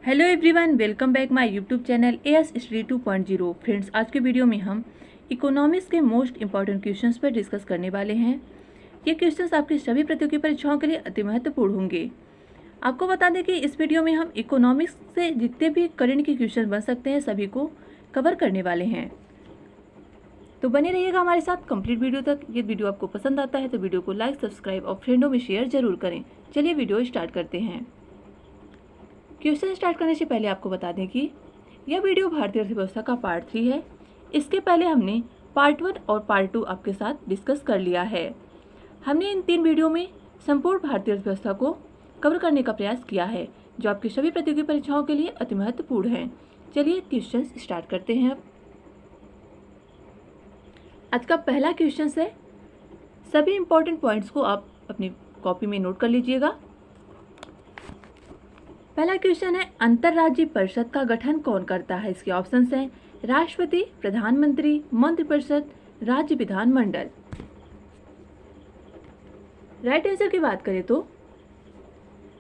Hello everyone, welcome back my YouTube channel as study 2.0। Friends, आज के video में हम इकोनॉमिक्स के मोस्ट इंपॉर्टेंट क्वेश्चंस पर डिस्कस करने वाले हैं। ये क्वेश्चंस आपकी सभी प्रतियोगी परीक्षाओं के लिए अति महत्वपूर्ण होंगे। आपको बता दें कि इस वीडियो में हम इकोनॉमिक्स से जितने भी करंट के क्वेश्चन बन सकते हैं सभी को कवर करने वाले हैं, तो बने रहिएगा हमारे साथ कंप्लीट वीडियो तक। ये वीडियो आपको पसंद आता है तो वीडियो को लाइक, सब्सक्राइब और फ्रेंडों में शेयर जरूर करें। चलिए वीडियो स्टार्ट करते हैं। क्वेश्चन स्टार्ट करने से पहले आपको बता दें कि यह वीडियो भारतीय अर्थव्यवस्था का पार्ट 3 है। इसके पहले हमने पार्ट 1 और पार्ट 2 आपके साथ डिस्कस कर लिया है। हमने इन 3 वीडियो में संपूर्ण भारतीय अर्थव्यवस्था को कवर करने का प्रयास किया है, जो आपकी सभी प्रतियोगी परीक्षाओं के लिए अति महत्वपूर्ण है। चलिए क्वेश्चन स्टार्ट करते हैं। अब आज का पहला क्वेश्चन है, सभी इंपॉर्टेंट पॉइंट्स को आप अपनी कॉपी में नोट कर लीजिएगा। पहला क्वेश्चन है, अंतर्राज्यीय परिषद का गठन कौन करता है? इसके ऑप्शंस हैं राष्ट्रपति, प्रधानमंत्री, मंत्रिपरिषद, राज्य विधानमंडल। राइट आंसर की बात करें तो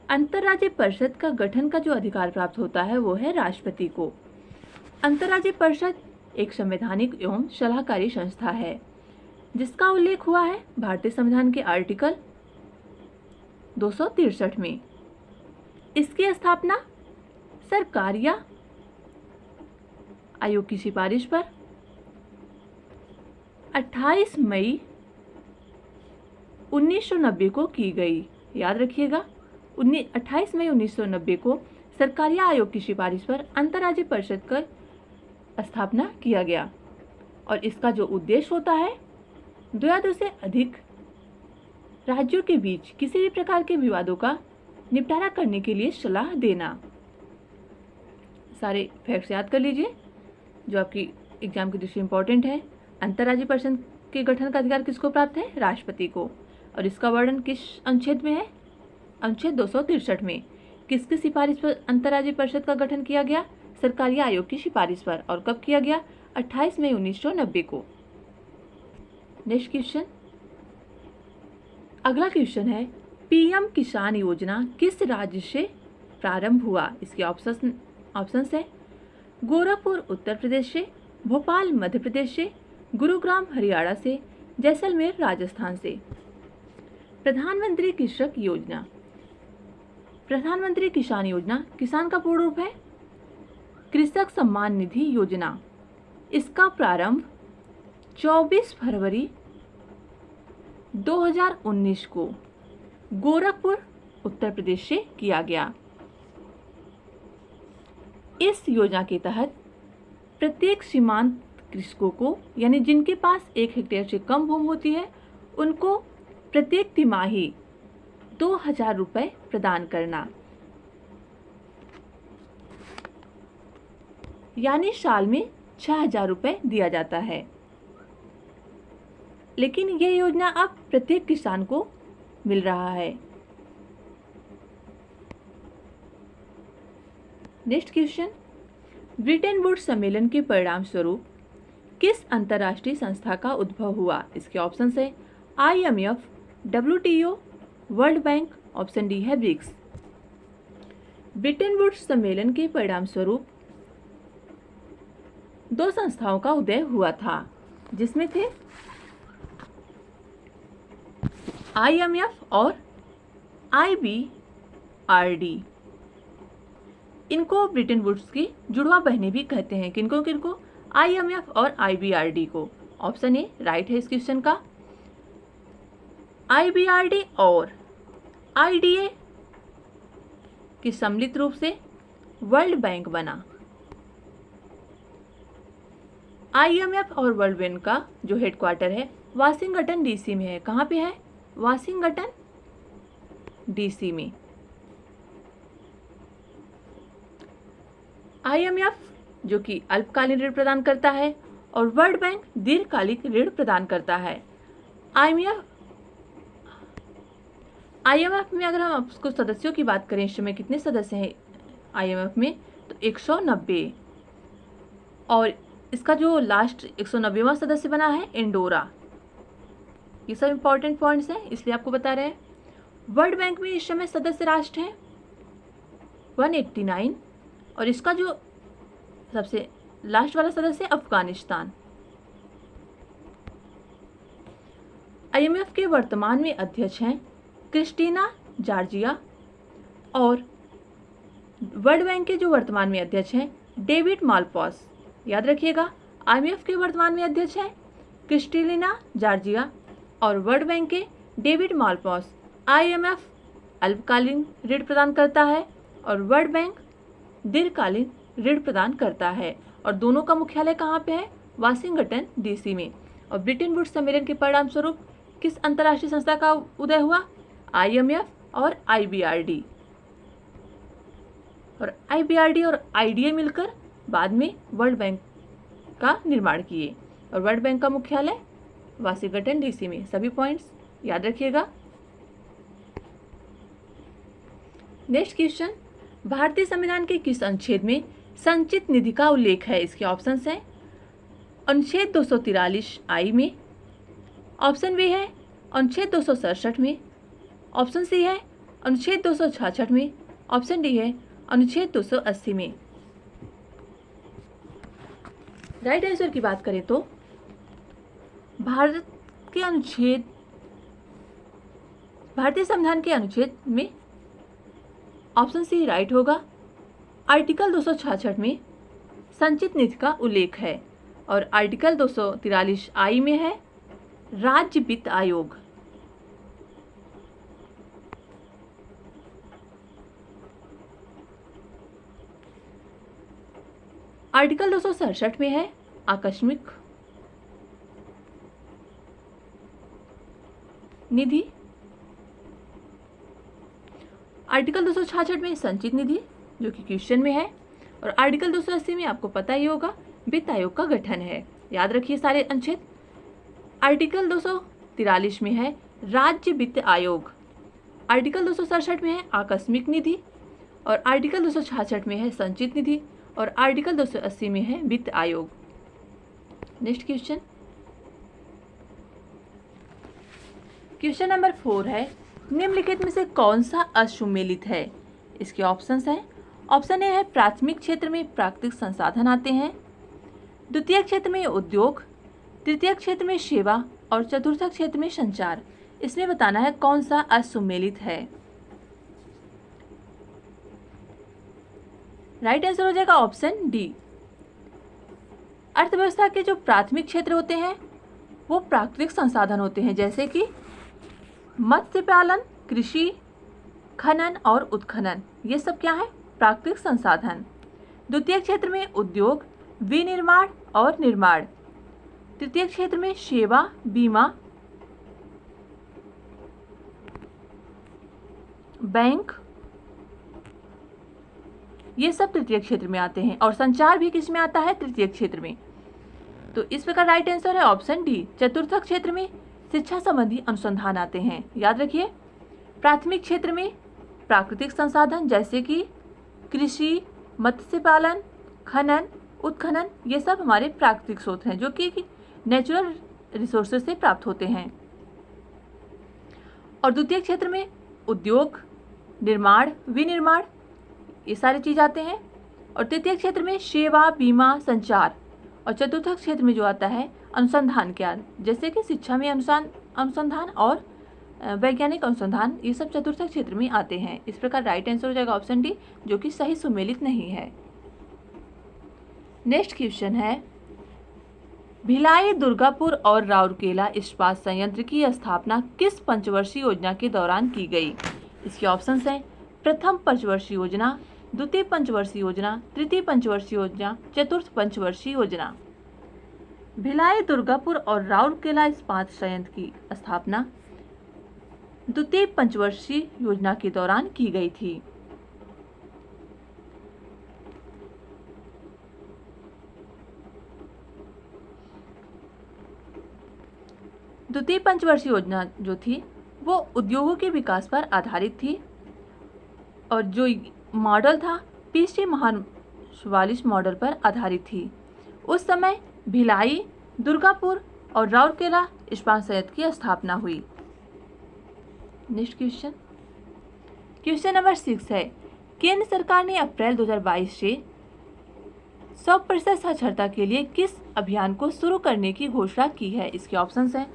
अंतर्राज्यीय परिषद का गठन का जो अधिकार प्राप्त होता है वो है राष्ट्रपति को। अंतर्राज्यीय परिषद एक संवैधानिक एवं सलाहकारी संस्था है जिसका उल्लेख हुआ है भारतीय संविधान के आर्टिकल 263 में। इसकी स्थापना सरकार या आयोग की सिफारिश पर 28 मई 1990 को की गई। याद रखिएगा, 28 मई 1990 को सरकारी आयोग की सिफारिश पर अंतर्राज्यीय परिषद का स्थापना किया गया और इसका जो उद्देश्य होता है 2 या 2 से अधिक राज्यों के बीच किसी भी प्रकार के विवादों का निपटारा करने के लिए सलाह देना। सारे फैक्ट्स याद कर लीजिए जो आपकी एग्जाम की दृष्टि इंपॉर्टेंट है। अंतर्राज्यीय परिषद के गठन का अधिकार किसको प्राप्त है? राष्ट्रपति को। और इसका वर्णन किस अनुच्छेद में है? अनुच्छेद 263 में। किसकी सिफारिश पर अंतर्राज्यीय परिषद का गठन किया गया? सरकारी आयोग की सिफारिश पर। और कब किया गया? 28 मई 1990 को। नेक्स्ट क्वेश्चन, अगला क्वेश्चन है, पीएम किसान योजना किस राज्य से प्रारंभ हुआ? इसके ऑप्शंस है गोरखपुर उत्तर प्रदेश से, भोपाल मध्य प्रदेश से, गुरुग्राम हरियाणा से, जैसलमेर राजस्थान से। प्रधानमंत्री कृषक योजना, प्रधानमंत्री किसान योजना, किसान का पूर्ण रूप है कृषक सम्मान निधि योजना। इसका प्रारंभ 24 फरवरी 2019 को गोरखपुर उत्तर प्रदेश से किया गया। इस योजना के तहत प्रत्येक सीमांत कृषकों को, यानी जिनके पास 1 हेक्टेयर से कम भूमि होती है, उनको प्रत्येक तिमाही 2000 रुपये प्रदान करना, यानी साल में 6000 रुपये दिया जाता है। लेकिन यह योजना अब प्रत्येक किसान को मिल रहा है। नेक्स्ट क्वेश्चन, ब्रिटेन वुड्स सम्मेलन के परिणाम स्वरूप किस अंतर्राष्ट्रीय संस्था का उद्भव हुआ? इसके ऑप्शंस है IMF, WTO, world bank. Option D है ब्रिक्स। ब्रिटेन वुड्स सम्मेलन के परिणाम स्वरूप 2 संस्थाओं का उदय हुआ था, जिसमें थे IMF और IBRD। इनको ब्रिटेन वुड्स की जुड़वा बहनें भी कहते हैं। किनको किनको? IMF और IBRD को। ऑप्शन ए राइट है इस क्वेश्चन का। IBRD और IDA की सम्मिलित रूप से वर्ल्ड बैंक बना। IMF और वर्ल्ड बैंक का जो हेडक्वार्टर है वाशिंगटन DC में है। कहाँ पे है? वाशिंगटन DC में। IMF जो कि अल्पकालीन ऋण प्रदान करता है और वर्ल्ड बैंक दीर्घकालिक ऋण प्रदान करता है। IMF में अगर हम आपको सदस्यों की बात करें, इस समय कितने सदस्य हैं IMF में? तो 190। और इसका जो लास्ट 190वां सदस्य बना है इंडोरा। ये सब इंपॉर्टेंट पॉइंट्स हैं, इसलिए आपको बता रहे हैं। वर्ल्ड बैंक में इस समय सदस्य राष्ट्र हैं 189 और इसका जो सबसे लास्ट वाला सदस्य अफगानिस्तान। IMF के वर्तमान में अध्यक्ष हैं क्रिस्टीना जॉर्जिया और वर्ल्ड बैंक के जो वर्तमान में अध्यक्ष हैं डेविड मालपास। याद रखिएगा, IMF के वर्तमान में अध्यक्ष हैं क्रिस्टीना जॉर्जिया और वर्ल्ड बैंक के डेविड मालपास। IMF अल्पकालीन ऋण प्रदान करता है और वर्ल्ड बैंक दीर्घकालीन ऋण प्रदान करता है और दोनों का मुख्यालय कहाँ पे है? वाशिंगटन DC में। और ब्रिटेन वुड्स सम्मेलन के परिणाम स्वरूप किस अंतर्राष्ट्रीय संस्था का उदय हुआ? IMF और IBRD। और IBRD और IDA मिलकर बाद में वर्ल्ड बैंक का निर्माण किए और वर्ल्ड बैंक का मुख्यालय वाशिंगटन DC में। सभी पॉइंट्स याद रखिएगा। नेक्स्ट क्वेश्चन, भारतीय संविधान के किस अनुच्छेद में संचित निधि का उल्लेख है? इसके ऑप्शंस हैं अनुच्छेद 243I में, ऑप्शन बी है अनुच्छेद 267 में, ऑप्शन सी है अनुच्छेद 266 में, ऑप्शन डी है अनुच्छेद 280 में। राइट आंसर की बात करें तो भारतीय संविधान के अनुच्छेद में ऑप्शन सी राइट होगा। आर्टिकल 266 में संचित निधि का उल्लेख है और आर्टिकल 243I में है राज्य वित्त आयोग। आर्टिकल 267 में है आकस्मिक निधि। आर्टिकल 266 में संचित निधि जो कि क्वेश्चन में है और आर्टिकल 280 में आपको पता ही होगा वित्त आयोग का गठन है। याद रखिए सारे अनुच्छेद। आर्टिकल 243 में है राज्य वित्त आयोग, आर्टिकल 267 में है आकस्मिक निधि और आर्टिकल 266 में है संचित निधि और आर्टिकल 280 में है वित्त आयोग। नेक्स्ट क्वेश्चन, क्वेश्चन नंबर 4 है निम्नलिखित में से कौन सा असुमेलित है? इसके ऑप्शंस हैं। ऑप्शन ए है प्राथमिक क्षेत्र में प्राकृतिक संसाधन आते हैं, द्वितीय क्षेत्र में उद्योग, तृतीय क्षेत्र में सेवा और चतुर्थ क्षेत्र में संचार। इसमें बताना है कौन सा असुमेलित है। राइट आंसर हो जाएगा ऑप्शन डी। अर्थव्यवस्था के जो प्राथमिक क्षेत्र होते हैं वो प्राकृतिक संसाधन होते हैं, जैसे कि मत्स्य पालन, कृषि, खनन और उत्खनन। ये सब क्या है? प्राकृतिक संसाधन। द्वितीय क्षेत्र में उद्योग, विनिर्माण और निर्माण। तृतीय क्षेत्र में सेवा, बीमा, बैंक, ये सब तृतीय क्षेत्र में आते हैं और संचार भी किस में आता है? तृतीय क्षेत्र में। तो इस प्रकार राइट आंसर है ऑप्शन डी। चतुर्थ क्षेत्र में शिक्षा संबंधी अनुसंधान आते हैं। याद रखिए प्राथमिक क्षेत्र में प्राकृतिक संसाधन जैसे कि कृषि, मत्स्य पालन, खनन, उत्खनन, ये सब हमारे प्राकृतिक स्रोत हैं जो कि नेचुरल रिसोर्सेज से प्राप्त होते हैं। और द्वितीय क्षेत्र में उद्योग, निर्माण, विनिर्माण, ये सारी चीज आते हैं। और तृतीय क्षेत्र में सेवा, बीमा, संचार। और चतुर्थ क्षेत्र में जो आता है अनुसंधान ज्ञान, जैसे कि शिक्षा में अनुसंधान और वैज्ञानिक अनुसंधान, ये सब चतुर्थ क्षेत्र में आते हैं। इस प्रकार राइट आंसर हो जाएगा ऑप्शन डी, जो कि सही सुमेलित नहीं है। नेक्स्ट क्वेश्चन है भिलाई, दुर्गापुर और राउरकेला इस्पात संयंत्र की स्थापना किस पंचवर्षीय योजना के दौरान की गई? इसके ऑप्शंस हैं प्रथम पंचवर्षीय योजना, द्वितीय पंचवर्षीय योजना, तृतीय पंचवर्षीय योजना, चतुर्थ पंचवर्षीय योजना। भिलाई, दुर्गापुर और राउरकेला इस्पात संयंत्र की स्थापना द्वितीय पंचवर्षीय योजना के दौरान की गई थी। द्वितीय पंचवर्षीय योजना जो थी वो उद्योगों के विकास पर आधारित थी और जो मॉडल था तीसरे महान-44 मॉडल पर आधारित थी। उस समय भिलाई, दुर्गापुर और राउरकेला इस्पात संयंत्र की स्थापना हुई। नेक्स्ट क्वेश्चन, क्वेश्चन नंबर 6 है केंद्र सरकार ने अप्रैल 2022 से 100% साक्षरता के लिए किस अभियान को शुरू करने की घोषणा की है? इसके ऑप्शंस हैं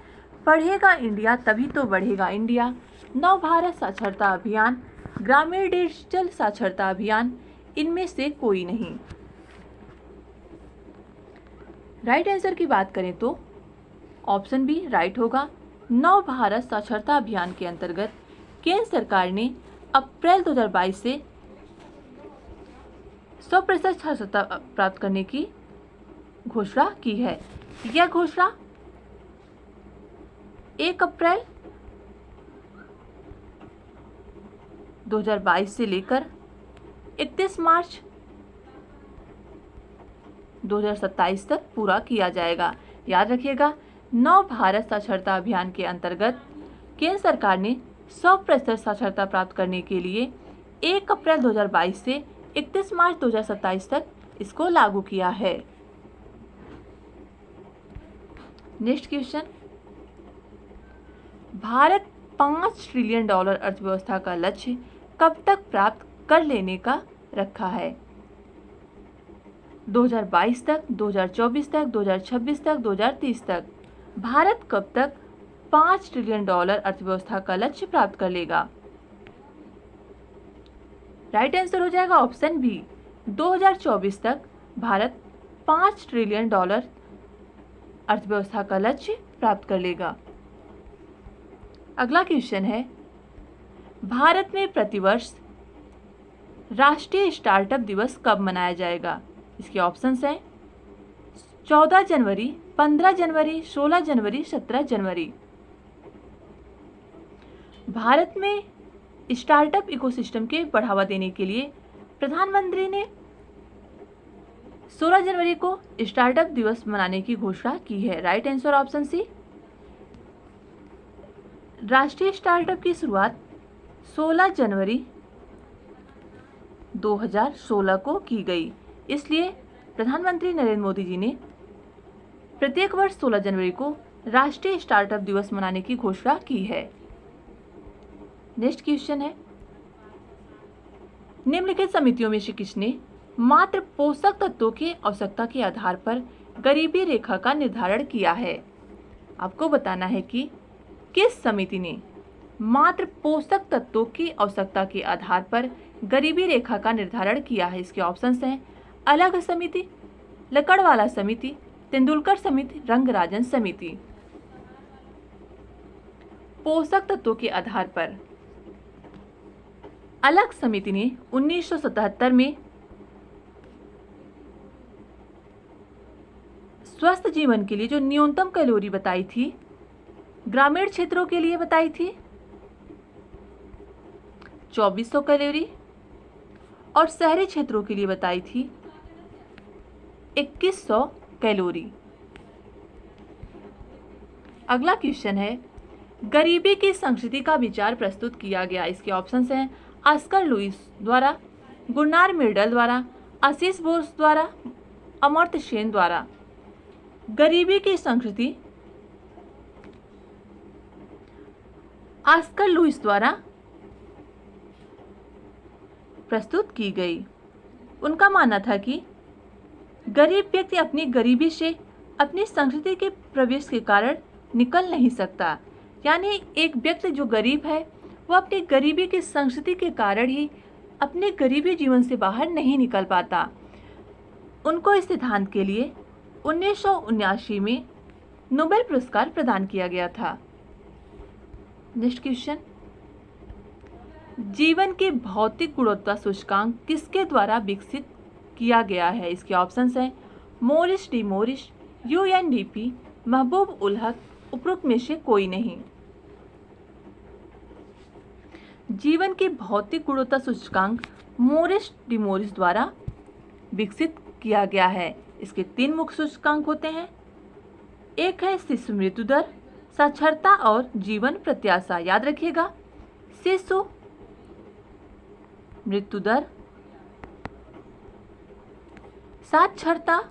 पढ़ेगा इंडिया तभी तो बढ़ेगा इंडिया, नव भारत साक्षरता अभियान, ग्रामीण डिजिटल साक्षरता अभियान, इनमें से कोई नहीं। राइट आंसर की बात करें तो ऑप्शन बी राइट होगा। नव भारत साक्षरता अभियान के अंतर्गत केंद्र सरकार ने अप्रैल 2022 से 100% साक्षरता प्राप्त करने की घोषणा की है। यह घोषणा 1 अप्रैल 2022 से लेकर 31 मार्च 2027 तक पूरा किया जाएगा। याद रखिएगा, नव भारत साक्षरता अभियान के अंतर्गत केंद्र सरकार ने 100% साक्षरता प्राप्त करने के लिए 1 अप्रैल 2022 से 31 मार्च 2027 तक इसको लागू किया है। नेक्स्ट क्वेश्चन, भारत $5 ट्रिलियन अर्थव्यवस्था का लक्ष्य कब तक प्राप्त कर लेने का रखा है? 2022 तक, 2024 तक, 2026 तक, 2030 तक। भारत कब तक $5 ट्रिलियन अर्थव्यवस्था का लक्ष्य प्राप्त कर लेगा? राइट आंसर हो जाएगा ऑप्शन बी, 2024 तक भारत $5 ट्रिलियन अर्थव्यवस्था का लक्ष्य प्राप्त कर लेगा। अगला क्वेश्चन है, भारत में प्रतिवर्ष राष्ट्रीय स्टार्टअप दिवस कब मनाया जाएगा? इसके ऑप्शंस हैं 14 जनवरी, 15 जनवरी, 16 जनवरी, 17 जनवरी। भारत में स्टार्टअप इकोसिस्टम के बढ़ावा देने के लिए प्रधानमंत्री ने 16 जनवरी को स्टार्टअप दिवस मनाने की घोषणा की है। Right answer option C. राष्ट्रीय स्टार्टअप की शुरुआत 16 जनवरी 2016 को की गई, इसलिए प्रधानमंत्री नरेंद्र मोदी जी ने प्रत्येक वर्ष 16 जनवरी को राष्ट्रीय स्टार्टअप दिवस मनाने की घोषणा की है। नेक्स्ट क्वेश्चन है, निम्नलिखित समितियों में से किसने मात्र पोषक तत्वों की आवश्यकता के आधार पर गरीबी रेखा का निर्धारण किया है? आपको बताना है कि किस समिति ने मात्र पोषक तत्वों की आवश्यकता के आधार पर गरीबी रेखा का निर्धारण किया है। इसके ऑप्शंस हैं अलग समिति, लकड़वाला समिति, तेंदुलकर समिति, रंगराजन समिति। पोषक तत्वों के आधार पर अलग समिति ने 1977 में स्वस्थ जीवन के लिए जो न्यूनतम कैलोरी बताई थी, ग्रामीण क्षेत्रों के लिए बताई थी 2400 कैलोरी और शहरी क्षेत्रों के लिए बताई थी 2100 कैलोरी। अगला क्वेश्चन है, गरीबी की संस्कृति का विचार प्रस्तुत किया गया। इसके ऑप्शंस हैं ऑस्कर लुईस द्वारा, गुरनार मिर्डल द्वारा, आशीष बोस द्वारा, अमर्त्य सेन द्वारा। गरीबी की संस्कृति ऑस्कर लुईस द्वारा प्रस्तुत की गई। उनका मानना था कि गरीब व्यक्ति अपनी गरीबी से अपनी संस्कृति के प्रवेश के कारण निकल नहीं सकता, यानी एक व्यक्ति जो गरीब है वो अपनी गरीबी की संस्कृति के कारण ही अपने गरीबी जीवन से बाहर नहीं निकल पाता। उनको इस सिद्धांत के लिए 1979 में नोबेल पुरस्कार प्रदान किया गया था। नेक्स्ट क्वेश्चन, जीवन की भौतिक गुणवत्ता सूचकांक किसके द्वारा विकसित किया गया है? इसके ऑप्शंस हैं मोरिस डी मोरिस, यूएनडीपी, महबूब उल हक, उपरोक्त में से कोई नहीं। जीवन की भौतिक गुणवत्ता सूचकांक मोरिस डी मोरिस द्वारा विकसित किया गया है। इसके 3 मुख्य सूचकांक होते हैं। एक है शिशु मृत्यु दर, साक्षरता और जीवन प्रत्याशा। याद रखिएगा, शिशु मृत्यु दर, साक्षरता,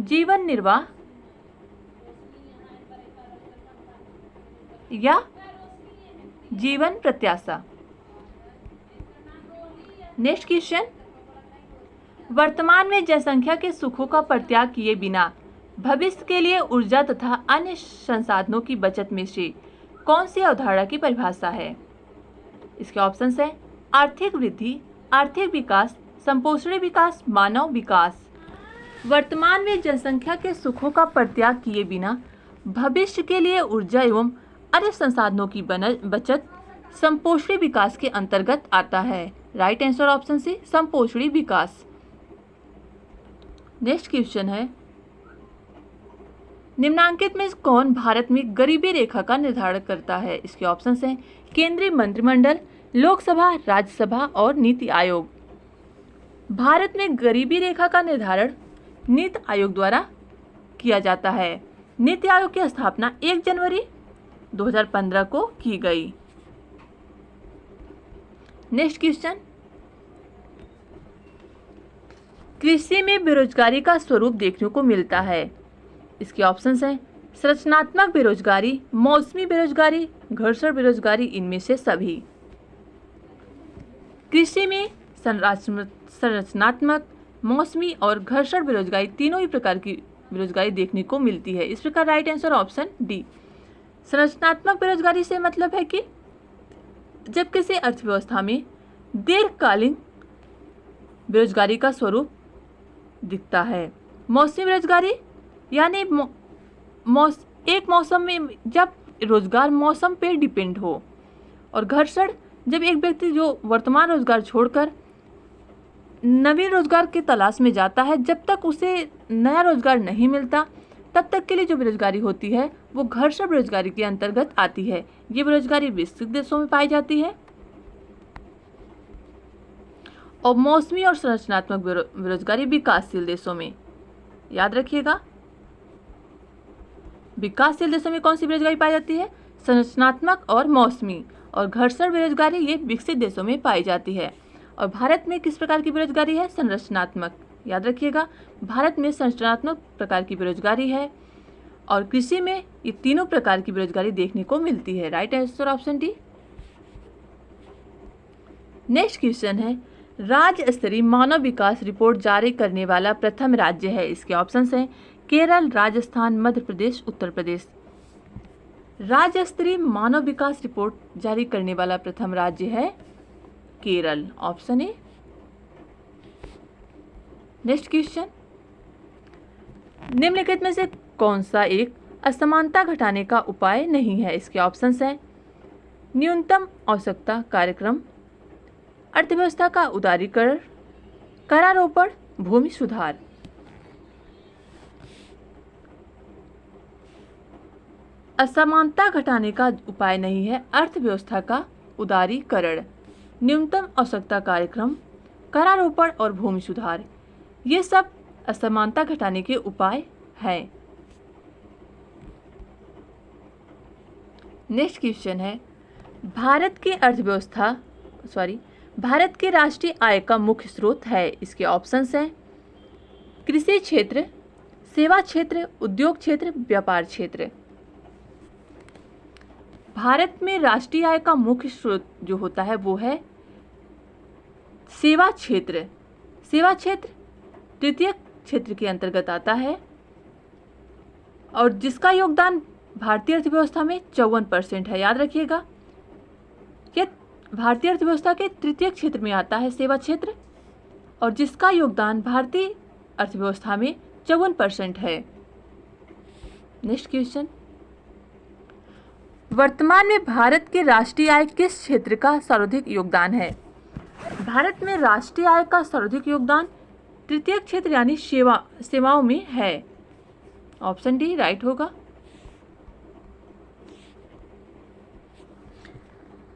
जीवन निर्वाह या जीवन प्रत्याशा। नेक्स्ट क्वेश्चन, वर्तमान में जनसंख्या के सुखों का परित्याग किए बिना भविष्य के लिए ऊर्जा तथा अन्य संसाधनों की बचत में से कौन सी अवधारणा की परिभाषा है? इसके ऑप्शंस हैं आर्थिक वृद्धि, आर्थिक विकास, संपोषणी विकास, मानव विकास। वर्तमान में जनसंख्या के सुखों का परित्याग किए बिना भविष्य के लिए ऊर्जा एवं अन्य संसाधनों की बचत संपोषणी विकास के अंतर्गत आता है। राइट आंसर ऑप्शन सी, संपोषणी विकास। नेक्स्ट क्वेश्चन है, निम्नांकित में कौन भारत में गरीबी रेखा का निर्धारण करता है? इसके ऑप्शंस हैं केंद्रीय मंत्रिमंडल, लोकसभा, राज्यसभा और नीति आयोग। भारत में गरीबी रेखा का निर्धारण नीति आयोग द्वारा किया जाता है। नीति आयोग की स्थापना 1 जनवरी 2015 को की गई। नेक्स्ट क्वेश्चन, कृषि में बेरोजगारी का स्वरूप देखने को मिलता है। इसके ऑप्शंस हैं संरचनात्मक बेरोजगारी, मौसमी बेरोजगारी, घर्षण बेरोजगारी, इनमें से सभी। कृषि में संरचनात्मक, मौसमी और घर्षण बेरोजगारी तीनों ही प्रकार की बेरोजगारी देखने को मिलती है। इस प्रकार राइट आंसर ऑप्शन डी। संरचनात्मक बेरोजगारी से मतलब है कि जब किसी अर्थव्यवस्था में दीर्घकालीन बेरोजगारी का स्वरूप दिखता है। मौसमी बेरोजगारी यानी एक मौसम में जब रोजगार मौसम पे डिपेंड हो, और घर्षण जब एक व्यक्ति जो वर्तमान रोजगार छोड़कर नवीन रोजगार की तलाश में जाता है, जब तक उसे नया रोजगार नहीं मिलता तब तक के लिए जो बेरोजगारी होती है वो घर्षण बेरोजगारी के अंतर्गत आती है। ये बेरोजगारी विकसित देशों में पाई जाती है। और मौसमी और संरचनात्मक बेरोजगारी विकासशील देशों में। याद रखिएगा, विकासशील देशों में कौन सी बेरोजगारी पाई जाती है? संरचनात्मक और मौसमी। और घर्षण बेरोजगारी ये विकसित देशों में पाई जाती है। और भारत में किस प्रकार की बेरोजगारी है? संरचनात्मक। याद रखिएगा, भारत में संरचनात्मक प्रकार की बेरोजगारी है और कृषि में ये तीनों प्रकार की बेरोजगारी देखने को मिलती है। Right answer option D. Next question है, राज्य स्तरीय मानव विकास रिपोर्ट जारी करने वाला प्रथम राज्य है। इसके ऑप्शंस हैं केरल, राजस्थान, मध्य प्रदेश, उत्तर प्रदेश। राज्य स्तरीय मानव विकास रिपोर्ट जारी करने वाला प्रथम राज्य है Kerala, option A. Next question, निम्नलिखित में से कौन सा एक असमानता घटाने का उपाय नहीं है? इसके ऑप्शंस हैं न्यूनतम आवश्यकता कार्यक्रम, अर्थव्यवस्था का उदारीकरण, करारोपण, भूमि सुधार। असमानता घटाने का उपाय नहीं है अर्थव्यवस्था का उदारीकरण, न्यूनतम आवश्यकता कार्यक्रम, करारोपण और भूमि सुधार। ये सब असमानता घटाने के उपाय हैं। नेक्स्ट क्वेश्चन है, भारत के राष्ट्रीय आय का मुख्य स्रोत है। इसके ऑप्शंस हैं कृषि क्षेत्र, सेवा क्षेत्र, उद्योग क्षेत्र, व्यापार क्षेत्र। भारत में राष्ट्रीय आय का मुख्य स्रोत जो होता है वो है सेवा क्षेत्र। सेवा क्षेत्र तृतीय क्षेत्र के अंतर्गत आता है और जिसका योगदान भारतीय अर्थव्यवस्था में 54% है। याद रखिएगा, यह भारतीय अर्थव्यवस्था के तृतीय क्षेत्र में आता है सेवा क्षेत्र, और जिसका योगदान भारतीय अर्थव्यवस्था में 54% है। नेक्स्ट क्वेश्चन, वर्तमान में भारत के राष्ट्रीय आय किस क्षेत्र का सर्वाधिक योगदान है? भारत में राष्ट्रीय आय का सर्वाधिक योगदान तृतीय क्षेत्र यानी सेवाओं में है। ऑप्शन डी राइट होगा।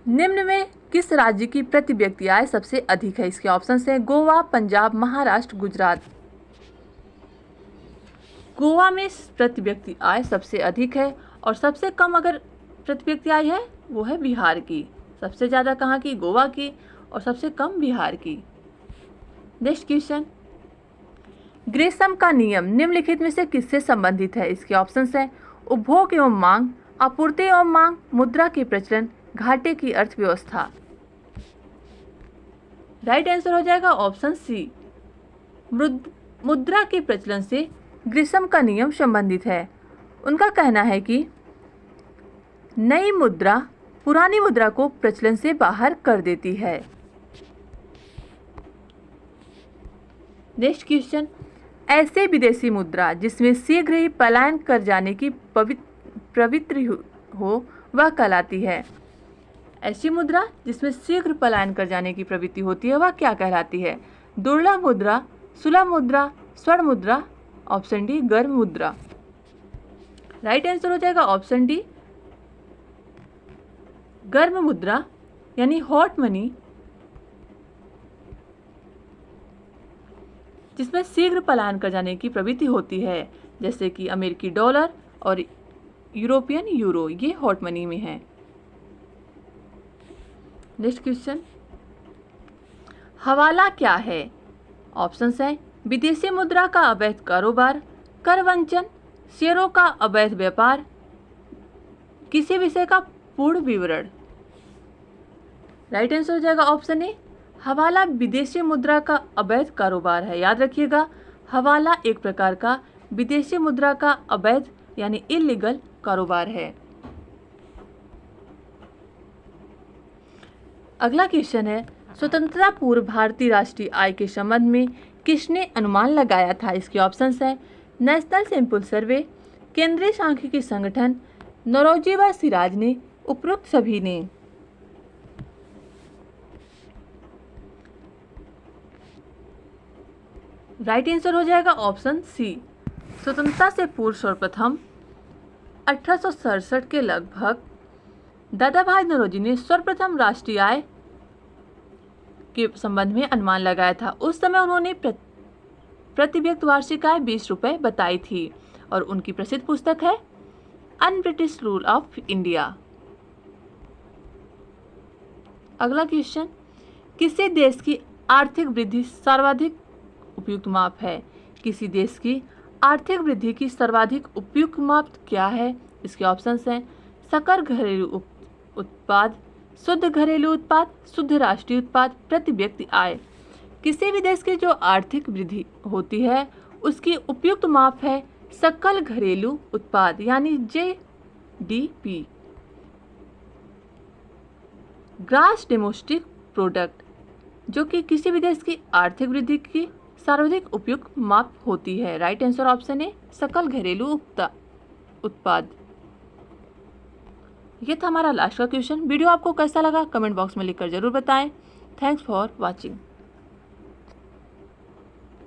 निम्न में किस राज्य की प्रति व्यक्ति आय सबसे अधिक है? इसके ऑप्शंस हैं गोवा, पंजाब, महाराष्ट्र, गुजरात। गोवा में प्रति व्यक्ति आय सबसे अधिक है और सबसे कम अगर प्रति व्यक्ति आय है वो है बिहार की। सबसे ज़्यादा कहाँ की? गोवा की, और सबसे कम बिहार की। नेक्स्ट क्वेश्चन, ग्रेसम का नियम निम्नलिखित में से किससे संबंधित है? इसके ऑप्शंस हैं उपभोग एवं मांग, आपूर्ति एवं मांग, मुद्रा के प्रचलन, घाटे की अर्थव्यवस्था। राइट आंसर हो जाएगा ऑप्शन सी। मुद्रा के प्रचलन से ग्रिशम का नियम संबंधित है। उनका कहना है कि नई मुद्रा पुरानी मुद्रा को प्रचलन से बाहर कर देती है। नेक्स्ट क्वेश्चन, ऐसे विदेशी मुद्रा जिसमें शीघ्र ही पलायन कर जाने की प्रवृत्ति हो वह कहलाती है। ऐसी मुद्रा जिसमें शीघ्र पलायन कर जाने की प्रवृत्ति होती है वह क्या कहलाती है? दुर्लभ मुद्रा, सुलभ मुद्रा, स्वर्ण मुद्रा, ऑप्शन डी गर्म मुद्रा। राइट आंसर हो जाएगा ऑप्शन डी गर्म मुद्रा यानी हॉट मनी, जिसमें शीघ्र पलायन कर जाने की प्रवृत्ति होती है, जैसे कि अमेरिकी डॉलर और यूरोपियन यूरो, ये हॉट मनी में है। नेक्स्ट क्वेश्चन, हवाला क्या है? ऑप्शंस हैं विदेशी मुद्रा का अवैध कारोबार, कर वंचन, शेयरों का अवैध व्यापार, किसी विषय का पूर्ण विवरण। राइट आंसर हो जाएगा ऑप्शन ए, हवाला विदेशी मुद्रा का अवैध कारोबार है। याद रखिएगा, हवाला एक प्रकार का विदेशी मुद्रा का अवैध यानी इलीगल कारोबार है। अगला क्वेश्चन है, स्वतंत्रता पूर्व भारतीय राष्ट्रीय आय के संबंध में किसने अनुमान लगाया था? इसके ऑप्शंस है नेशनल सैंपल सर्वे, केंद्रीय सांख्यिकी संगठन, नौरोजी व सिराज ने, उपरोक्त सभी ने। राइट आंसर हो जाएगा ऑप्शन सी। स्वतंत्रता से पूर्व सर्वप्रथम 1867 के लगभग दादा भाई नौरोजी ने सर्वप्रथम राष्ट्रीय आय के संबंध में अनुमान लगाया था। उस समय उन्होंने प्रति व्यक्ति वार्षिक आय 20 रुपये बताई थी और उनकी प्रसिद्ध पुस्तक है un British rule of India. अगला क्वेश्चन, किसी देश की आर्थिक वृद्धि सर्वाधिक उपयुक्त माप है? किसी देश की आर्थिक वृद्धि की सर्वाधिक उपयुक्त माप क्या है? इसके ऑप्शंस हैं सकल घरेलू उत्पाद, शुद्ध घरेलू उत्पाद, शुद्ध राष्ट्रीय उत्पाद, प्रति व्यक्ति आय। किसी भी देश की जो आर्थिक वृद्धि होती है उसकी उपयुक्त माप है सकल घरेलू उत्पाद यानी जीडीपी, ग्रॉस डोमेस्टिक प्रोडक्ट, जो कि किसी भी देश की आर्थिक वृद्धि की सर्वाधिक उपयुक्त माप होती है। राइट आंसर ऑप्शन है सकल घरेलू उत्पाद। ये था हमारा लास्ट का क्वेश्चन। वीडियो आपको कैसा लगा कमेंट बॉक्स में लिखकर जरूर बताएं। Thanks for watching.